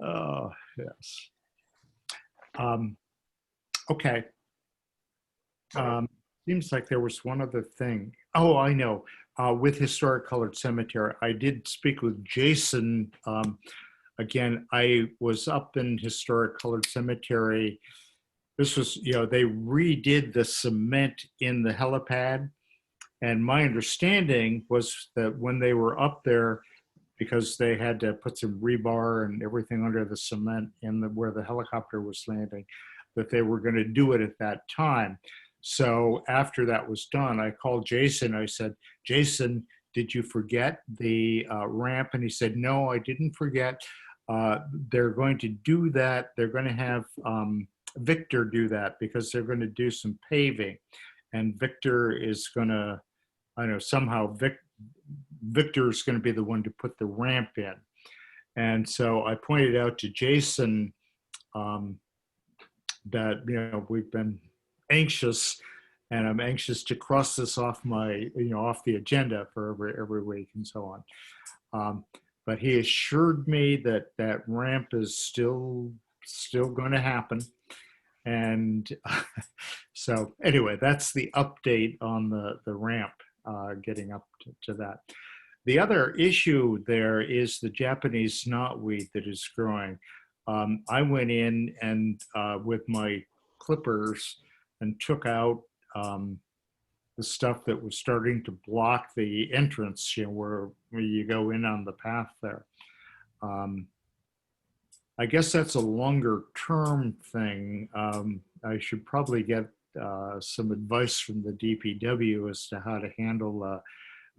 Oh, yes. Okay. Seems like there was one other thing. Oh, I know. With Historic Colored Cemetery, I did speak with Jason. Again, I was up in Historic Colored Cemetery. This was, you know, they redid the cement in the helipad. And my understanding was that when they were up there, because they had to put some rebar and everything under the cement in where the helicopter was landing, that they were going to do it at that time. So after that was done, I called Jason. I said, Jason, did you forget the ramp? And he said, no, I didn't forget. They're going to do that. They're going to have Victor do that because they're going to do some paving. And Victor is going to, I know somehow Victor is going to be the one to put the ramp in. And so I pointed out to Jason that, you know, we've been anxious, and I'm anxious to cross this off my, you know, off the agenda for every week and so on. But he assured me that that ramp is still going to happen. And so anyway, that's the update on the ramp, getting up to that. The other issue there is the Japanese knotweed that is growing. I went in and with my clippers and took out the stuff that was starting to block the entrance, you know, where you go in on the path there. I guess that's a longer term thing. I should probably get some advice from the DPW as to how to handle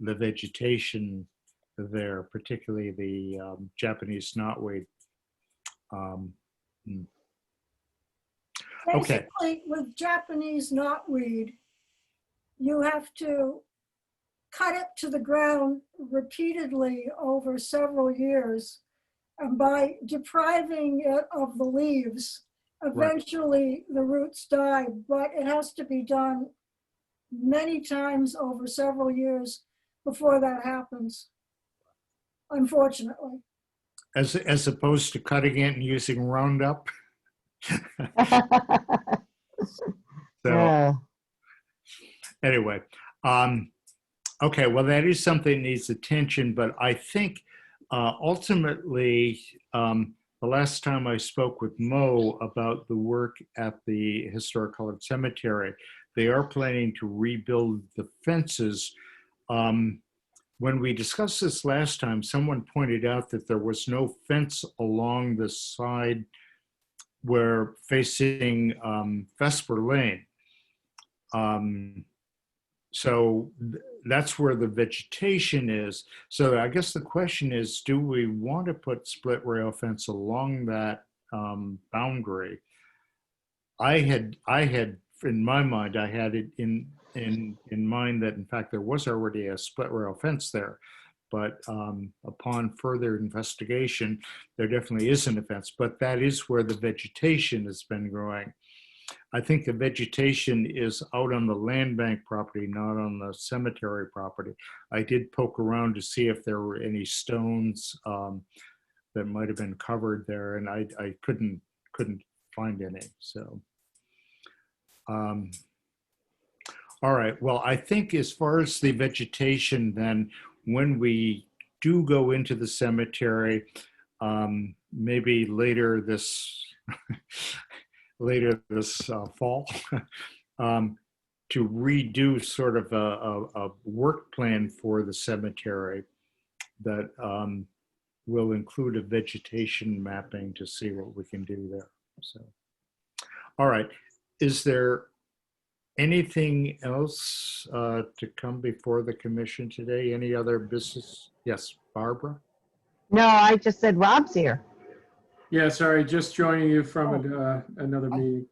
the vegetation there, particularly the Japanese knotweed. Okay. Basically, with Japanese knotweed, you have to cut it to the ground repeatedly over several years. And by depriving it of the leaves, eventually the roots die, but it has to be done many times over several years before that happens, unfortunately. As opposed to cutting it and using Roundup. So Yeah. anyway, okay, well, that is something that needs attention, but I think ultimately, the last time I spoke with Mo about the work at the Historic Colored Cemetery, they are planning to rebuild the fences. When we discussed this last time, someone pointed out that there was no fence along the side where facing Vesper Lane. So that's where the vegetation is. So I guess the question is, do we want to put split rail fence along that boundary? I had in my mind, I had it in mind that in fact there was already a split rail fence there, but upon further investigation, there definitely is an offense, but that is where the vegetation has been growing. I think the vegetation is out on the land bank property, not on the cemetery property. I did poke around to see if there were any stones that might have been covered there, and I couldn't find any. So, all right. Well, I think as far as the vegetation, then when we do go into the cemetery, maybe later this fall, to redo sort of a work plan for the cemetery that will include a vegetation mapping to see what we can do there. So, all right. Is there anything else to come before the commission today? Any other business? Yes, Barbara? No, I just said Rob's here. Yeah, sorry, just joining you from another meeting.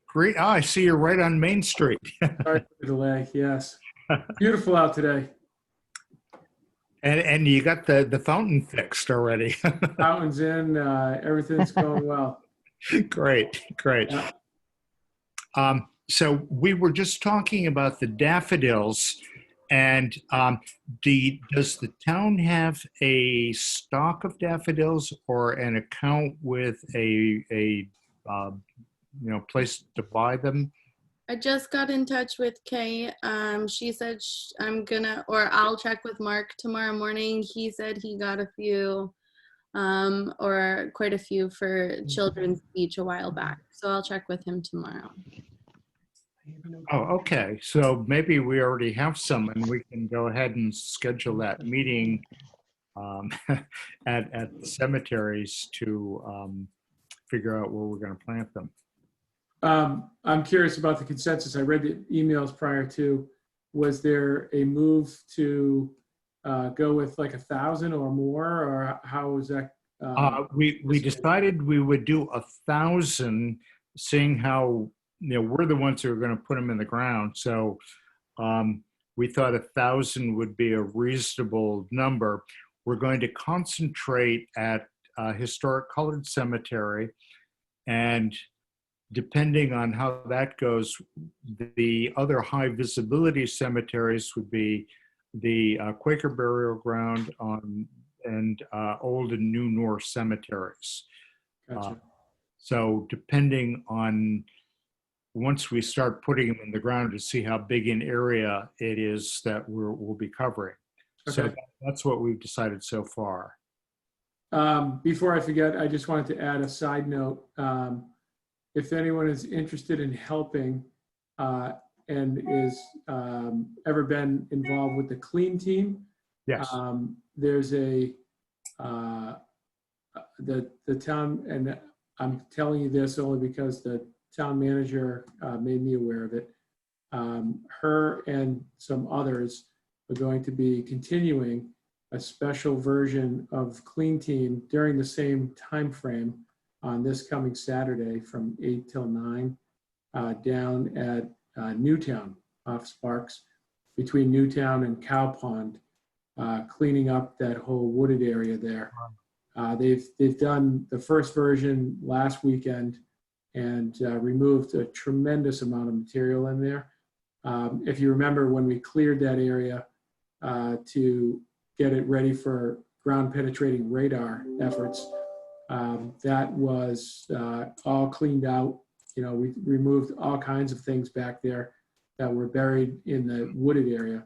Great. Oh, I see you're right on Main Street. Sorry for the delay, yes. Beautiful out today. And you got the fountain fixed already. Fountains in, everything's going well. Great, great. Yeah. So we were just talking about the daffodils, and does the town have a stock of daffodils or an account with a place to buy them? I just got in touch with Kay. She said I'll check with Mark tomorrow morning. He said he got a few, or quite a few for Children's Beach a while back. So I'll check with him tomorrow. Oh, okay. So maybe we already have some, and we can go ahead and schedule that meeting at the cemeteries to figure out where we're going to plant them. I'm curious about the consensus. I read the emails prior to. Was there a move to go with like 1,000 or more, or how was that? We decided we would do 1,000, seeing how we're the ones who are going to put them in the ground. So we thought 1,000 would be a reasonable number. We're going to concentrate at Historic Colored Cemetery, and depending on how that goes, the other high visibility cemeteries would be the Quaker Burial Ground and Old and New Norse cemeteries. Gotcha. So depending on, once we start putting them in the ground, to see how big an area it is that we'll be covering. Okay. So that's what we've decided so far. Before I forget, I just wanted to add a side note. If anyone is interested in helping and is ever been involved with the clean team, Yes. there's the town, and I'm telling you this only because the town manager made me aware of it. Her and some others are going to be continuing a special version of Clean Team during the same time frame on this coming Saturday from 8 till 9 down at Newtown off Sparks, between Newtown and Cow Pond, cleaning up that whole wooded area there. They've done the first version last weekend and removed a tremendous amount of material in there. If you remember, when we cleared that area to get it ready for ground penetrating radar efforts, that was all cleaned out. We removed all kinds of things back there that were buried in the wooded area.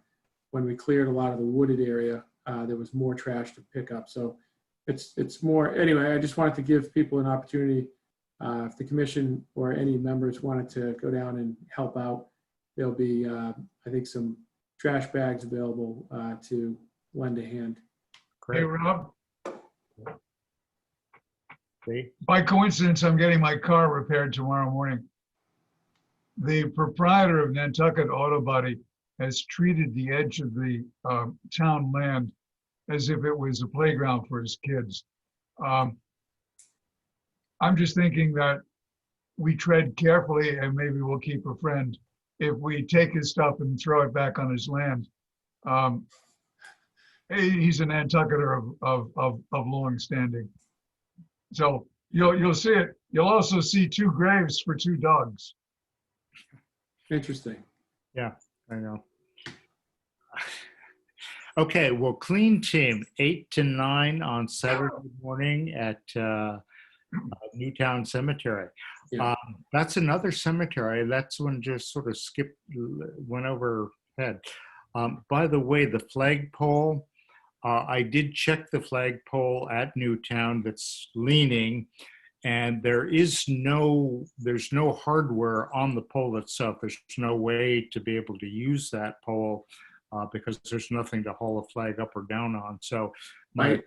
When we cleared a lot of the wooded area, there was more trash to pick up. So it's more, anyway, I just wanted to give people an opportunity. If the commission or any members wanted to go down and help out, there'll be, I think, some trash bags available to lend a hand. Great. Hey, Rob, See? by coincidence, I'm getting my car repaired tomorrow morning. The proprietor of Nantucket Auto Body has treated the edge of the town land as if it was a playground for his kids. I'm just thinking that we tread carefully, and maybe we'll keep a friend if we take his stuff and throw it back on his land. he's a Nantucketer of long standing. So you'll see it. You'll also see 2 graves for 2 dogs. Interesting. Yeah, I know. Okay, well, clean team, 8 to 9 on Saturday morning at Newtown Cemetery. Yeah. That's another cemetery. That's one just sort of went overhead. By the way, the flagpole, I did check the flagpole at Newtown that's leaning, and there's no hardware on the pole itself. There's no way to be able to use that pole because there's nothing to haul a flag up or down on. So I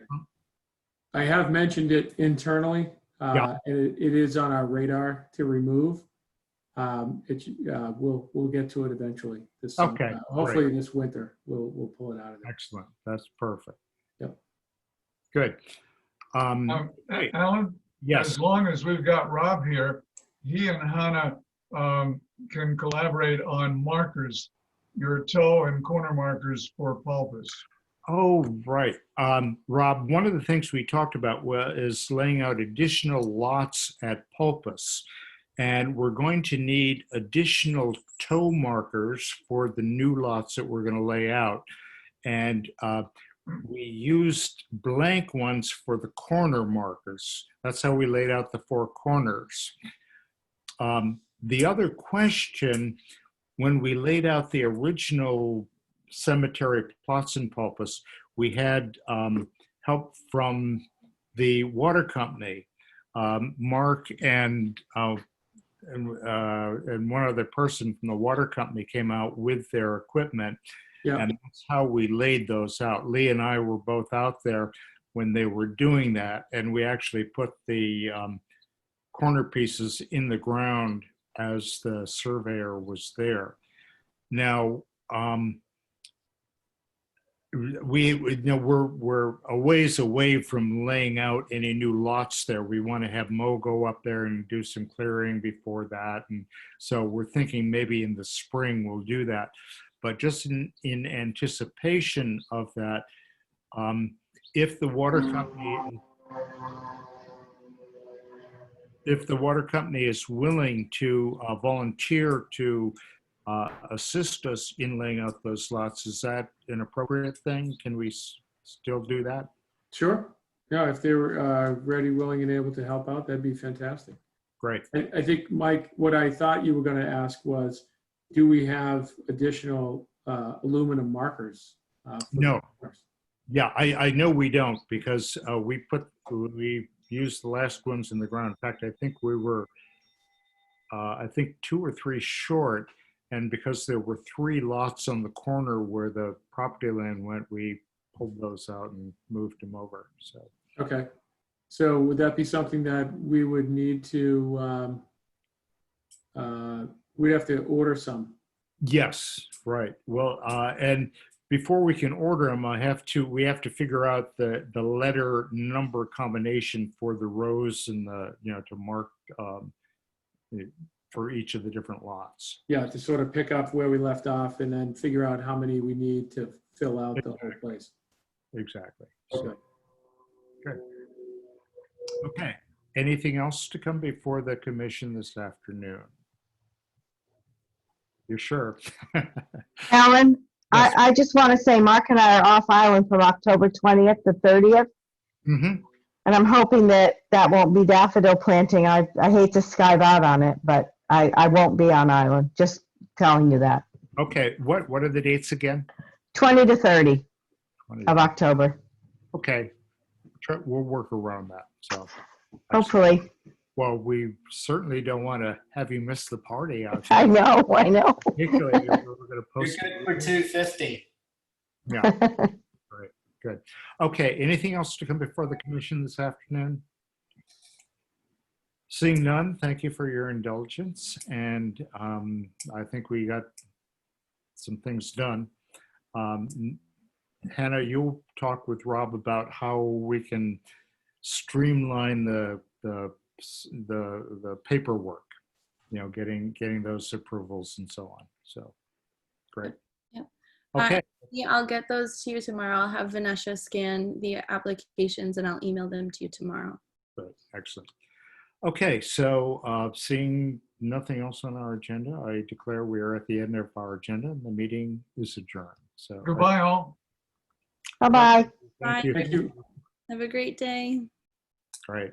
have mentioned it internally. Yeah. And it is on our radar to remove. We'll get to it eventually. This summer. Okay, Hopefully great. this winter we'll pull it out of there. Excellent. That's perfect. Yep. Good. Great. Alan, Yes. as long as we've got Rob here, he and Hannah can collaborate on markers, your toe and corner markers for Pulpless. Oh, right. Rob, one of the things we talked about is laying out additional lots at Pulpus. And we're going to need additional toe markers for the new lots that we're going to lay out. And we used blank ones for the corner markers. That's how we laid out the 4 corners. The other question, when we laid out the original cemetery plots in Popus, we had help from the water company. Mark and one other person from the water company came out with their equipment. Yeah. And that's how we laid those out. Lee and I were both out there when they were doing that, and we actually put the corner pieces in the ground as the surveyor was there. Now, we're a ways away from laying out any new lots there. We want to have Mo go up there and do some clearing before that, and so we're thinking maybe in the spring we'll do that. But just in anticipation of that, if the water company is willing to volunteer to assist us in laying out those lots, is that an appropriate thing? Can we still do that? Sure. Yeah, if they were ready, willing, and able to help out, that'd be fantastic. Great. I think, Mike, what I thought you were going to ask was, do we have additional aluminum markers? No. Yeah, I know we don't, because we used the last ones in the ground. In fact, I think we were, 2 or 3 short. And because there were 3 lots on the corner where the property land went, we pulled those out and moved them over. So. Okay. So would that be something that we would need to, we'd have to order some? Yes, right. Well, and before we can order them, we have to figure out the letter number combination for the rows and to mark for each of the different lots. Yeah, to sort of pick up where we left off and then figure out how many we need to fill out the whole place. Exactly. Okay. So, good. Okay. Anything else to come before the commission this afternoon? You sure? Alan, Yes. I just want to say Mark and I are off island from October 20th to 30th. Mm-hmm. And I'm hoping that won't be daffodil planting. I hate to skive out on it, but I won't be on island. Just telling you that. Okay. What are the dates again? 20 to 30 20. of October. Okay. We'll work around that. So. Hopefully. Well, we certainly don't want to have you miss the party out I here. know. Particularly if we're going to You're post. good for 250. Yeah. Right. Good. Okay. Anything else to come before the commission this afternoon? Seeing none, thank you for your indulgence. And I think we got some things done. Hannah, you'll talk with Rob about how we can streamline the paperwork, getting those approvals and so on. So great. Yep. Okay. Yeah, I'll get those to you tomorrow. I'll have Vanessa scan the applications and I'll email them to you tomorrow. Good, excellent. Okay, so seeing nothing else on our agenda, I declare we are at the end of our agenda and the meeting is adjourned. So Goodbye, all. Bye-bye. Thank you. Thank you. Have a great day. Great.